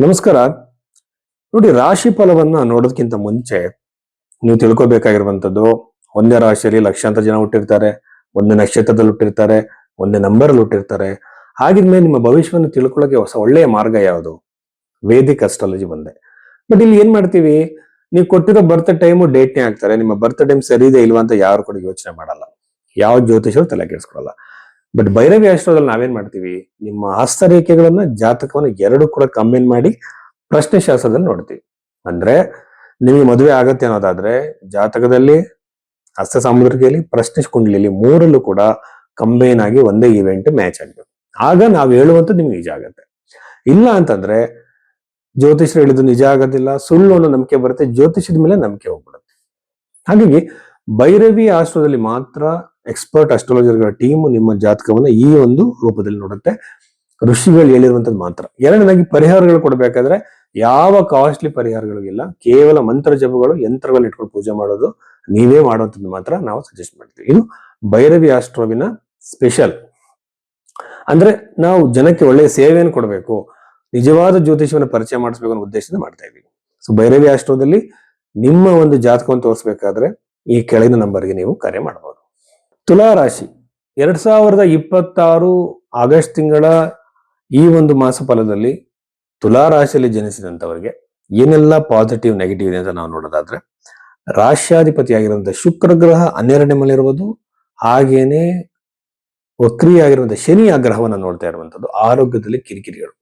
ನಮಸ್ಕಾರ. ನೋಡಿ, ರಾಶಿ ಫಲವನ್ನ ನೋಡೋದಕ್ಕಿಂತ ಮುಂಚೆ ನೀವು ತಿಳ್ಕೊಬೇಕಾಗಿರುವಂತದ್ದು, ಒಂದೇ ರಾಶಿಯಲ್ಲಿ ಲಕ್ಷಾಂತರ ಜನ ಹುಟ್ಟಿರ್ತಾರೆ, ಒಂದೇ ನಕ್ಷತ್ರದಲ್ಲಿ ಹುಟ್ಟಿರ್ತಾರೆ, ಒಂದೇ ನಂಬರ್ ಅಲ್ಲಿ ಹುಟ್ಟಿರ್ತಾರೆ. ಹಾಗಿದ್ಮೇಲೆ ನಿಮ್ಮ ಭವಿಷ್ಯವನ್ನು ತಿಳ್ಕೊಳ್ಳೋಕೆ ಒಳ್ಳೆಯ ಮಾರ್ಗ ಯಾವುದು? ವೇದಿಕ್ ಅಸ್ಟ್ರಾಲಜಿ ಬಂದೆ. ಬಟ್ ಇಲ್ಲಿ ಏನ್ ಮಾಡ್ತೀವಿ, ನೀವು ಕೊಟ್ಟಿರೋ ಬರ್ತ್ ಟೈಮು ಡೇಟ್ನೇ ಹಾಕ್ತಾರೆ. ನಿಮ್ಮ ಬರ್ತ್ ಟೈಮ್ ಸರಿ ಇದೆ ಇಲ್ವಾ ಅಂತ ಯಾರು ಕೂಡ ಯೋಚನೆ ಮಾಡಲ್ಲ. ಯಾವ ಜ್ಯೋತಿಷರು ತಲೆ ಕೆಡಿಸ್ಕೊಳ್ಳಲ್ಲ. ಬಟ್ ಭೈರವಿ ಆಸ್ಟ್ರೋದಲ್ಲಿ ನಾವೇನ್ ಮಾಡ್ತೀವಿ, ನಿಮ್ಮ ಹಸ್ತರೇಖೆಗಳನ್ನ ಜಾತಕವನ್ನ ಎರಡು ಕೂಡ ಕಂಬೈನ್ ಮಾಡಿ ಪ್ರಶ್ನೆ ಶಾಸ್ತ್ರದಲ್ಲಿ ನೋಡ್ತೀವಿ. ಅಂದ್ರೆ ನಿಮಗೆ ಮದುವೆ ಆಗತ್ತೆ ಅನ್ನೋದಾದ್ರೆ ಜಾತಕದಲ್ಲಿ, ಹಸ್ತ ಸಾಮುದ್ರಿಕೆಯಲ್ಲಿ, ಪ್ರಶ್ನೆ ಕುಂಡಲಿಯಲ್ಲಿ ಮೂರಲ್ಲೂ ಕೂಡ ಕಂಬೈನ್ ಆಗಿ ಒಂದೇ ಇವೆಂಟ್ ಮ್ಯಾಚ್ ಆಗ್ಬೇಕು. ಆಗ ನಾವು ಹೇಳುವಂಥದ್ದು ನಿಮ್ಗೆ ನಿಜ ಆಗತ್ತೆ. ಇಲ್ಲ ಅಂತಂದ್ರೆ ಜ್ಯೋತಿಷರು ಹೇಳಿದ್ದು ನಿಜ ಆಗೋದಿಲ್ಲ, ಸುಳ್ಳು ಅನ್ನೋ ನಂಬಿಕೆ ಬರುತ್ತೆ, ಜ್ಯೋತಿಷದ ಮೇಲೆ ನಂಬಿಕೆ ಹೋಗ್ಬಿಡುತ್ತೆ. ಹಾಗಾಗಿ ಭೈರವಿ ಆಸ್ಟ್ರೋದಲ್ಲಿ ಮಾತ್ರ ಎಕ್ಸ್ಪರ್ಟ್ ಅಸ್ಟ್ರಾಲಜರ್ಗಳ ಟೀಮ್ ನಿಮ್ಮ ಜಾತಕವನ್ನ ಈ ಒಂದು ರೂಪದಲ್ಲಿ ನೋಡುತ್ತೆ. ಋಷಿಗಳು ಹೇಳಿರುವಂತದ್ದು ಮಾತ್ರ. ಎರಡನೇದಾಗಿ ಪರಿಹಾರಗಳು ಕೊಡಬೇಕಾದ್ರೆ ಯಾವ ಕಾಸ್ಟ್ಲಿ ಪರಿಹಾರಗಳು ಇಲ್ಲ, ಕೇವಲ ಮಂತ್ರ ಜಪಗಳು, ಯಂತ್ರಗಳನ್ನ ಇಟ್ಕೊಂಡು ಪೂಜೆ ಮಾಡೋದು, ನೀವೇ ಮಾಡುವಂಥದ್ದು ಮಾತ್ರ ನಾವು ಸಜೆಸ್ಟ್ ಮಾಡ್ತೀವಿ. ಇದು ಭೈರವಿ ಆಸ್ಟ್ರೋವಿನ ಸ್ಪೆಷಲ್. ಅಂದ್ರೆ ನಾವು ಜನಕ್ಕೆ ಒಳ್ಳೆಯ ಸೇವೆಯನ್ನು ಕೊಡಬೇಕು, ನಿಜವಾದ ಜ್ಯೋತಿಷವನ್ನು ಪರಿಚಯ ಮಾಡಿಸ್ಬೇಕು ಅನ್ನೋ ಉದ್ದೇಶದಿಂದ ಮಾಡ್ತಾ ಇದ್ದೀವಿ. ಸೊ ಭೈರವಿ ಆಸ್ಟ್ರೋದಲ್ಲಿ ನಿಮ್ಮ ಒಂದು ಜಾತಕವನ್ನು ತೋರಿಸ್ಬೇಕಾದ್ರೆ ಈ ಕೆಳಗಿನ ನಂಬರ್ಗೆ ನೀವು ಕರೆ ಮಾಡಬಹುದು. ತುಲಾ ರಾಶಿ 2026 ಆಗಸ್ಟ್ ತಿಂಗಳ ಈ ಒಂದು ಮಾಸ ಫಲದಲ್ಲಿ ತುಲಾ ರಾಶಿಯಲ್ಲಿ ಜನಿಸಿದಂತವರಿಗೆ ಏನೆಲ್ಲ ಪಾಸಿಟಿವ್ ನೆಗೆಟಿವ್ ಇದೆ ಅಂತ ನಾವು ನೋಡೋದಾದ್ರೆ, ರಾಶ್ಯಾಧಿಪತಿಯಾಗಿರುವಂತಹ ಶುಕ್ರ ಗ್ರಹ 12ನೇ ಮನೆ ಇರುವುದು, ಹಾಗೇನೆ ವಕ್ರಿಯಾಗಿರುವಂತಹ ಶನಿ ಆ ಗ್ರಹವನ್ನ ನೋಡ್ತಾ ಇರುವಂತದ್ದು. ಆರೋಗ್ಯದಲ್ಲಿ ಕಿರಿಕಿರಿಗಳು,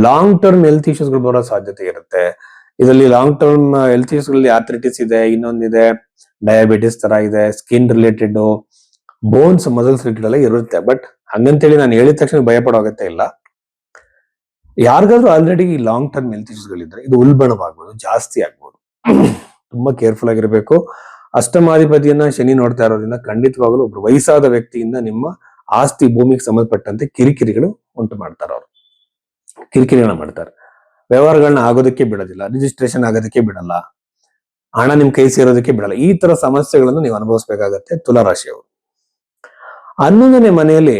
ಲಾಂಗ್ ಟರ್ಮ್ ಹೆಲ್ತ್ ಇಶ್ಯೂಸ್ಗಳು ಬರೋ ಸಾಧ್ಯತೆ ಇರುತ್ತೆ. ಇದರಲ್ಲಿ ಲಾಂಗ್ ಟರ್ಮ್ ಹೆಲ್ತ್ ಇಶ್ಯೂಸ್ಗಳಲ್ಲಿ ಆರ್ಥ್ರೈಟಿಸ್ ಇದೆ, ಇನ್ನೊಂದಿದೆ ಡಯಾಬಿಟಿಸ್ ತರ ಇದೆ, skin related, bones muscles related ಎಲ್ಲ ಇರುತ್ತೆ. ಬಟ್ ಹಂಗಂತೇಳಿ ನಾನು ಹೇಳಿದ ತಕ್ಷಣ ಭಯ ಪಡೋ ಅಗತ್ಯ ಇಲ್ಲ. ಯಾರಿಗಾದ್ರೂ already long term health issues ಗಳಿದ್ರೆ ಇದು ಉಲ್ಬಣವಾಗ್ಬೋದು, ಜಾಸ್ತಿ ಆಗ್ಬೋದು. ತುಂಬಾ ಕೇರ್ಫುಲ್ ಆಗಿರಬೇಕು. ಅಷ್ಟಮಾಧಿಪತಿಯನ್ನ ಶನಿ ನೋಡ್ತಾ ಇರೋದ್ರಿಂದ ಖಂಡಿತವಾಗಲೂ ಒಬ್ರು ವಯಸ್ಸಾದ ವ್ಯಕ್ತಿಯಿಂದ ನಿಮ್ಮ ಆಸ್ತಿ ಭೂಮಿಗೆ ಸಂಬಂಧಪಟ್ಟಂತೆ ಕಿರಿಕಿರಿಗಳು ಉಂಟು ಮಾಡ್ತಾರೆ. ಅವರು ಕಿರಿಕಿರಿಗಳನ್ನ ಮಾಡ್ತಾರೆ, ವ್ಯವಹಾರಗಳನ್ನ ಆಗೋದಕ್ಕೆ ಬಿಡೋದಿಲ್ಲ, ರಿಜಿಸ್ಟ್ರೇಷನ್ ಆಗೋದಕ್ಕೆ ಬಿಡಲ್ಲ, ಹಣ ನಿಮ್ ಕೈ ಸೇರೋದಕ್ಕೆ ಬಿಡಲ್ಲ. ಈ ತರ ಸಮಸ್ಯೆಗಳನ್ನು ನೀವು ಅನುಭವಿಸಬೇಕಾಗತ್ತೆ ತುಲಾರಾಶಿಯವರು. 11ನೇ ಮನೆಯಲ್ಲಿ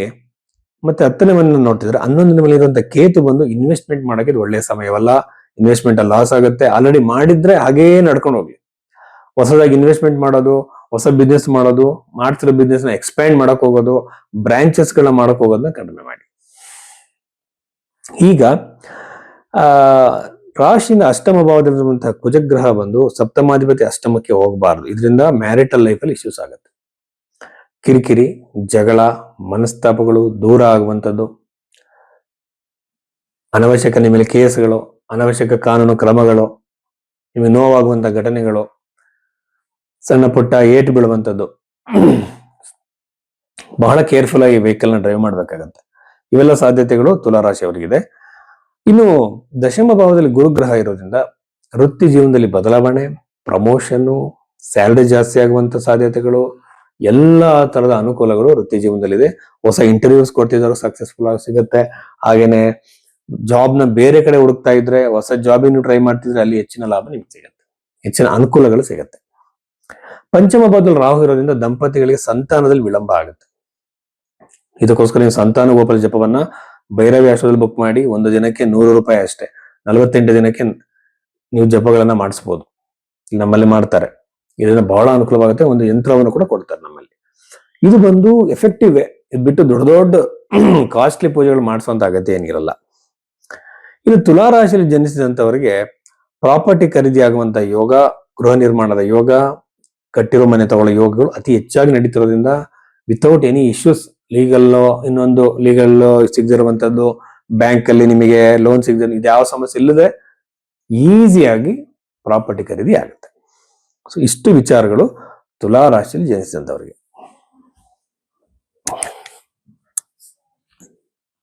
ಮತ್ತೆ 10ನೇ ಮನೆಯನ್ನು ನೋಡ್ತಿದ್ರೆ, 11ನೇ ಮನೆ ಇರುವಂತ ಕೇತು ಬಂದು ಇನ್ವೆಸ್ಟ್ಮೆಂಟ್ ಮಾಡಕ್ಕೆ ಇದು ಒಳ್ಳೆಯ ಸಮಯವಲ್ಲ. ಇನ್ವೆಸ್ಟ್ಮೆಂಟ್ ಅಲ್ಲಿ ಲಾಸ್ ಆಗುತ್ತೆ. ಆಲ್ರೆಡಿ ಮಾಡಿದ್ರೆ ಹಾಗೇ ನಡ್ಕೊಂಡು ಹೋಗ್ಲಿ. ಹೊಸದಾಗಿ ಇನ್ವೆಸ್ಟ್ಮೆಂಟ್ ಮಾಡೋದು, ಹೊಸ ಬಿಸ್ನೆಸ್ ಮಾಡೋದು, ಮಾಡ್ತಿರೋ ಬಿಸ್ನೆಸ್ ನ ಎಕ್ಸ್ಪ್ಯಾಂಡ್ ಮಾಡಕ್ ಹೋಗೋದು, ಬ್ರಾಂಚಸ್ ಗಳನ್ನ ಮಾಡಕ್ ಹೋಗೋದನ್ನ ಕಡಿಮೆ ಮಾಡಿ. ಈಗ ರಾಶಿಯಿಂದ ಅಷ್ಟಮ ಭಾವದಲ್ಲಿರುವಂತಹ ಕುಜಗ್ರಹ ಬಂದು ಸಪ್ತಮಾಧಿಪತಿ ಅಷ್ಟಮಕ್ಕೆ ಹೋಗಬಾರದು. ಇದರಿಂದ ಮ್ಯಾರಿಟಲ್ ಲೈಫ್ ಅಲ್ಲಿ ಇಶ್ಯೂಸ್ ಆಗುತ್ತೆ. ಕಿರಿಕಿರಿ, ಜಗಳ, ಮನಸ್ತಾಪಗಳು, ದೂರ ಆಗುವಂಥದ್ದು, ಅನವಶ್ಯಕ ನಿಮ್ಮ ಮೇಲೆ ಕೇಸ್ಗಳು, ಅನವಶ್ಯಕ ಕಾನೂನು ಕ್ರಮಗಳು, ನಿಮಗೆ ನೋವಾಗುವಂತ ಘಟನೆಗಳು, ಸಣ್ಣ ಪುಟ್ಟ ಏಟು ಬೀಳುವಂಥದ್ದು. ಬಹಳ ಕೇರ್ಫುಲ್ ಆಗಿ ವೆಹಿಕಲ್ ನ ಡ್ರೈವ್ ಮಾಡ್ಬೇಕಾಗತ್ತೆ. ಇವೆಲ್ಲ ಸಾಧ್ಯತೆಗಳು ತುಲಾರಾಶಿ ಅವರಿಗಿದೆ. ಇನ್ನು ದಶಮ ಭಾವದಲ್ಲಿ ಗುರುಗ್ರಹ ಇರೋದ್ರಿಂದ ವೃತ್ತಿ ಜೀವನದಲ್ಲಿ ಬದಲಾವಣೆ, ಪ್ರಮೋಷನ್, ಸ್ಯಾಲರಿ ಜಾಸ್ತಿ ಆಗುವಂತ ಸಾಧ್ಯತೆಗಳು, ಎಲ್ಲಾ ತರದ ಅನುಕೂಲಗಳು ವೃತ್ತಿ ಜೀವನದಲ್ಲಿದೆ. ಹೊಸ ಇಂಟರ್ವ್ಯೂಸ್ ಕೊಡ್ತಿದ್ರು, ಸಕ್ಸಸ್ಫುಲ್ ಆಗಿ ಸಿಗುತ್ತೆ. ಹಾಗೇನೆ ಜಾಬ್ ನ ಬೇರೆ ಕಡೆ ಹುಡುಕ್ತಾ ಇದ್ರೆ, ಹೊಸ ಜಾಬ್ ನೀವು ಟ್ರೈ ಮಾಡ್ತಿದ್ರೆ ಅಲ್ಲಿ ಹೆಚ್ಚಿನ ಲಾಭ ನಿಮ್ಗೆ ಸಿಗುತ್ತೆ, ಹೆಚ್ಚಿನ ಅನುಕೂಲಗಳು ಸಿಗುತ್ತೆ. ಪಂಚಮ ಭಾವದಲ್ಲಿ ರಾಹು ಇರೋದ್ರಿಂದ ದಂಪತಿಗಳಿಗೆ ಸಂತಾನದಲ್ಲಿ ವಿಳಂಬ ಆಗುತ್ತೆ. ಇದಕ್ಕೋಸ್ಕರ ನೀವು ಸಂತಾನ ಗೋಪಾಲ ಜಪವನ್ನ ಭೈರವಿ ಆಶ್ರಮದಲ್ಲಿ ಬುಕ್ ಮಾಡಿ, ಒಂದು ದಿನಕ್ಕೆ 100 ರೂಪಾಯಿ ಅಷ್ಟೇ, 48 ದಿನಕ್ಕೆ ನೀವು ಜಪಗಳನ್ನ ಮಾಡಿಸ್ಬೋದು. ನಮ್ಮಲ್ಲಿ ಮಾಡ್ತಾರೆ. ಇದರಿಂದ ಬಹಳ ಅನುಕೂಲವಾಗುತ್ತೆ. ಒಂದು ಯಂತ್ರವನ್ನು ಕೂಡ ಕೊಡ್ತಾರೆ ನಮ್ಮಲ್ಲಿ. ಇದು ಬಂದು ಎಫೆಕ್ಟಿವ್. ಇದು ಬಿಟ್ಟು ದೊಡ್ಡ ದೊಡ್ಡ ಕಾಸ್ಟ್ಲಿ ಪೂಜೆಗಳು ಮಾಡಿಸುವಂತ ಅಗತ್ಯ ಏನಿರಲ್ಲ. ಇದು ತುಲಾರಾಶಿಯಲ್ಲಿ ಜನಿಸಿದಂತವರಿಗೆ ಪ್ರಾಪರ್ಟಿ ಖರೀದಿ ಆಗುವಂತ ಯೋಗ, ಗೃಹ ನಿರ್ಮಾಣದ ಯೋಗ, ಕಟ್ಟಿರೋ ಮನೆ ತಗೊಳ್ಳೋ ಯೋಗಗಳು ಅತಿ ಹೆಚ್ಚಾಗಿ ನಡೀತಿರೋದ್ರಿಂದ ವಿತೌಟ್ ಎನಿ ಇಶ್ಯೂಸ್, ಇನ್ನೊಂದು ಲೀಗಲ್ ಸಿಗದಿರುವಂತದ್ದು, ಬ್ಯಾಂಕ್ ಅಲ್ಲಿ ನಿಮಗೆ ಲೋನ್ ಸಿಗದ, ಇದ್ಯಾವ ಸಮಸ್ಯೆ ಇಲ್ಲದೆ ಈಸಿಯಾಗಿ ಪ್ರಾಪರ್ಟಿ ಖರೀದಿ ಆಗುತ್ತೆ. ಸೊ ಇಷ್ಟು ವಿಚಾರಗಳು ತುಲಾ ರಾಶಿಯಲ್ಲಿ ಜನಿಸಿದಂತವರಿಗೆ.